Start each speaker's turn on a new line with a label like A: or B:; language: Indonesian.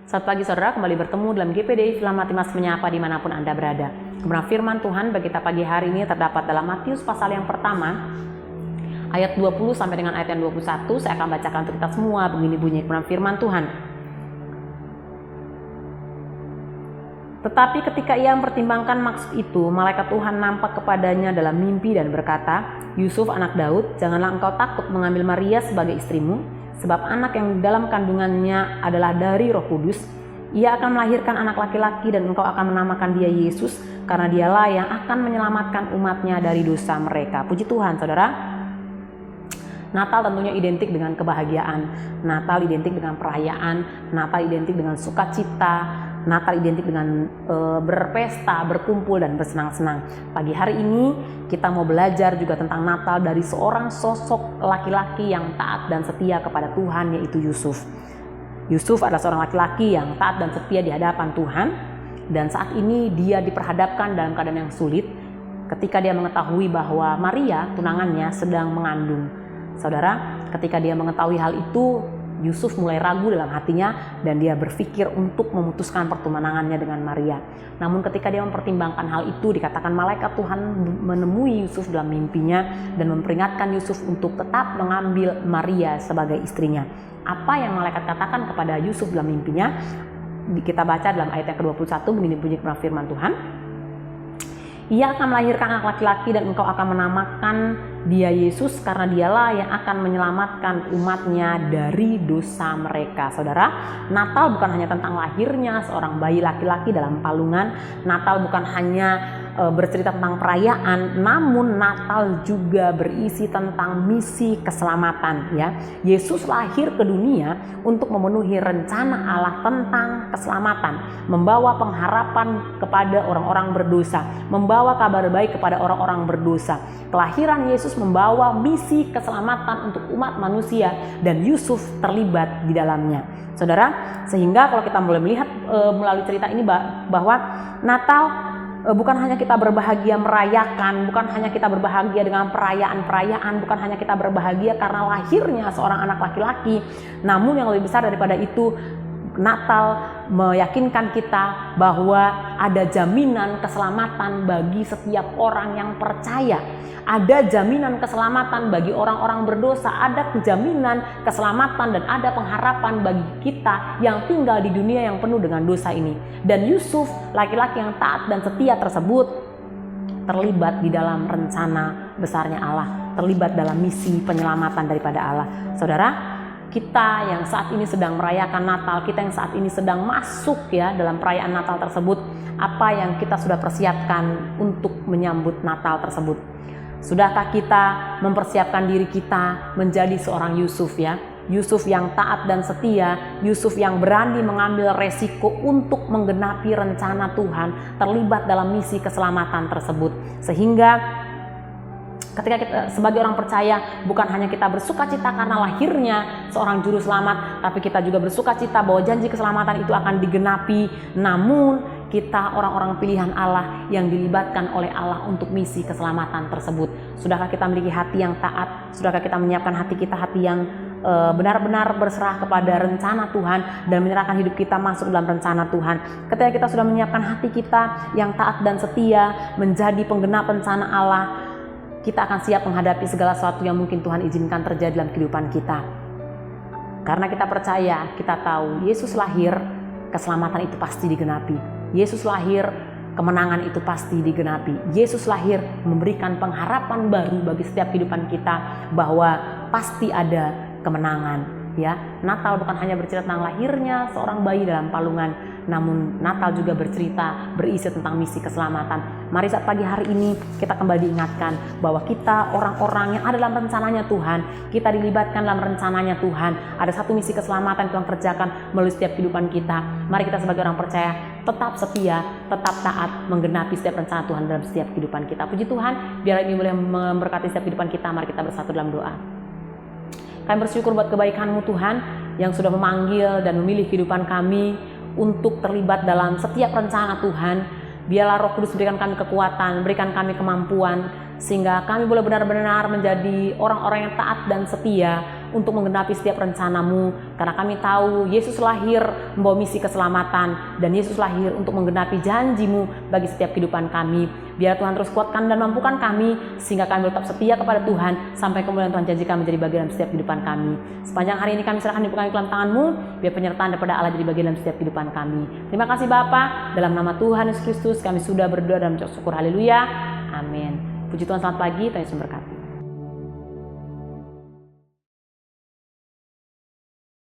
A: Selamat pagi saudara, kembali bertemu dalam GPD Film Matimas Menyapa dimanapun Anda berada. Kebenaran firman Tuhan bagi kita pagi hari ini terdapat dalam Matius pasal yang pertama, ayat 20 sampai dengan ayat yang 21. Saya akan bacakan untuk kita semua. Begini bunyi kebenaran firman Tuhan. Tetapi ketika ia mempertimbangkan maksud itu, malaikat Tuhan nampak kepadanya dalam mimpi dan berkata, Yusuf anak Daud, janganlah engkau takut mengambil Maria sebagai istrimu, sebab anak yang dalam kandungannya adalah dari Roh Kudus. Ia akan melahirkan anak laki-laki dan engkau akan menamakan dia Yesus, karena dialah yang akan menyelamatkan umatnya dari dosa mereka. Puji Tuhan saudara. Natal tentunya identik dengan kebahagiaan, Natal identik dengan perayaan, Natal identik dengan sukacita, Natal identik dengan berpesta, berkumpul dan bersenang-senang. Pagi hari ini kita mau belajar juga tentang Natal dari seorang sosok laki-laki yang taat dan setia kepada Tuhan, yaitu Yusuf. Yusuf adalah seorang laki-laki yang taat dan setia di hadapan Tuhan, dan saat ini dia diperhadapkan dalam keadaan yang sulit ketika dia mengetahui bahwa Maria, tunangannya, sedang mengandung. Saudara, ketika dia mengetahui hal itu, Yusuf mulai ragu dalam hatinya dan dia berpikir untuk memutuskan pertunangannya dengan Maria. Namun ketika dia mempertimbangkan hal itu, dikatakan malaikat Tuhan menemui Yusuf dalam mimpinya dan memperingatkan Yusuf untuk tetap mengambil Maria sebagai istrinya. Apa yang malaikat katakan kepada Yusuf dalam mimpinya? Kita baca dalam ayat yang ke-21, begini bunyi firman Tuhan. Ia akan melahirkan anak laki-laki dan engkau akan menamakan dia Yesus, karena dialah yang akan menyelamatkan umatnya dari dosa mereka. Saudara, Natal bukan hanya tentang lahirnya seorang bayi laki-laki dalam palungan. Natal bukan hanya bercerita tentang perayaan, namun Natal juga berisi tentang misi keselamatan. Ya, Yesus lahir ke dunia untuk memenuhi rencana Allah tentang keselamatan, membawa pengharapan kepada orang-orang berdosa, membawa kabar baik kepada orang-orang berdosa. Kelahiran Yesus membawa misi keselamatan untuk umat manusia dan Yusuf terlibat di dalamnya. Saudara, sehingga kalau kita mulai melihat melalui cerita ini bahwa Natal bukan hanya kita berbahagia merayakan, bukan hanya kita berbahagia dengan perayaan-perayaan, bukan hanya kita berbahagia karena lahirnya seorang anak laki-laki, namun yang lebih besar daripada itu, Natal meyakinkan kita bahwa ada jaminan keselamatan bagi setiap orang yang percaya. Ada jaminan keselamatan bagi orang-orang berdosa, ada jaminan keselamatan dan ada pengharapan bagi kita yang tinggal di dunia yang penuh dengan dosa ini. Dan Yusuf, laki-laki yang taat dan setia tersebut, terlibat di dalam rencana besarnya Allah, terlibat dalam misi penyelamatan daripada Allah. Saudara, kita yang saat ini sedang merayakan Natal, kita yang saat ini sedang masuk ya dalam perayaan Natal tersebut, apa yang kita sudah persiapkan untuk menyambut Natal tersebut? Sudahkah kita mempersiapkan diri kita menjadi seorang Yusuf ya? Yusuf yang taat dan setia, Yusuf yang berani mengambil resiko untuk menggenapi rencana Tuhan, terlibat dalam misi keselamatan tersebut. Sehingga ketika kita sebagai orang percaya, bukan hanya kita bersukacita karena lahirnya seorang juru selamat, tapi kita juga bersukacita bahwa janji keselamatan itu akan digenapi. Namun kita orang-orang pilihan Allah yang dilibatkan oleh Allah untuk misi keselamatan tersebut. Sudahkah kita memiliki hati yang taat? Sudahkah kita menyiapkan hati kita, hati yang benar-benar berserah kepada rencana Tuhan dan menyerahkan hidup kita masuk dalam rencana Tuhan? Ketika kita sudah menyiapkan hati kita yang taat dan setia menjadi penggenap rencana Allah, kita akan siap menghadapi segala sesuatu yang mungkin Tuhan izinkan terjadi dalam kehidupan kita. Karena kita percaya, kita tahu Yesus lahir, keselamatan itu pasti digenapi. Yesus lahir, kemenangan itu pasti digenapi. Yesus lahir memberikan pengharapan baru bagi setiap kehidupan kita bahwa pasti ada kemenangan. Ya, Natal bukan hanya bercerita tentang lahirnya seorang bayi dalam palungan, namun Natal juga berisi tentang misi keselamatan. Mari saat pagi hari ini kita kembali diingatkan bahwa kita orang-orang yang ada dalam rencananya Tuhan, kita dilibatkan dalam rencananya Tuhan. Ada satu misi keselamatan yang Tuhan kerjakan melalui setiap kehidupan kita. Mari kita sebagai orang percaya tetap setia, tetap taat, menggenapi setiap rencana Tuhan dalam setiap kehidupan kita. Puji Tuhan, biar ini boleh memberkati setiap kehidupan kita. Mari kita bersatu dalam doa. Kami bersyukur buat kebaikan-Mu Tuhan yang sudah memanggil dan memilih kehidupan kami untuk terlibat dalam setiap rencana Tuhan. Biarlah Roh Kudus berikan kami kekuatan, berikan kami kemampuan, sehingga kami boleh benar-benar menjadi orang-orang yang taat dan setia untuk menggenapi setiap rencana-Mu, karena kami tahu Yesus lahir membawa misi keselamatan, dan Yesus lahir untuk menggenapi janji-Mu bagi setiap kehidupan kami. Biar Tuhan terus kuatkan dan mampukan kami, sehingga kami tetap setia kepada Tuhan, sampai kemudian Tuhan janjikan menjadi bagian dalam setiap kehidupan kami. Sepanjang hari ini kami serahkan hidup kami ke dalam tangan-Mu, biar penyertaan daripada Allah jadi bagian dalam setiap kehidupan kami. Terima kasih Bapa, dalam nama Tuhan Yesus Kristus kami sudah berdoa dan mengucap syukur. Haleluya, amin. Puji Tuhan, selamat pagi, Tuhan Yesus memberkati.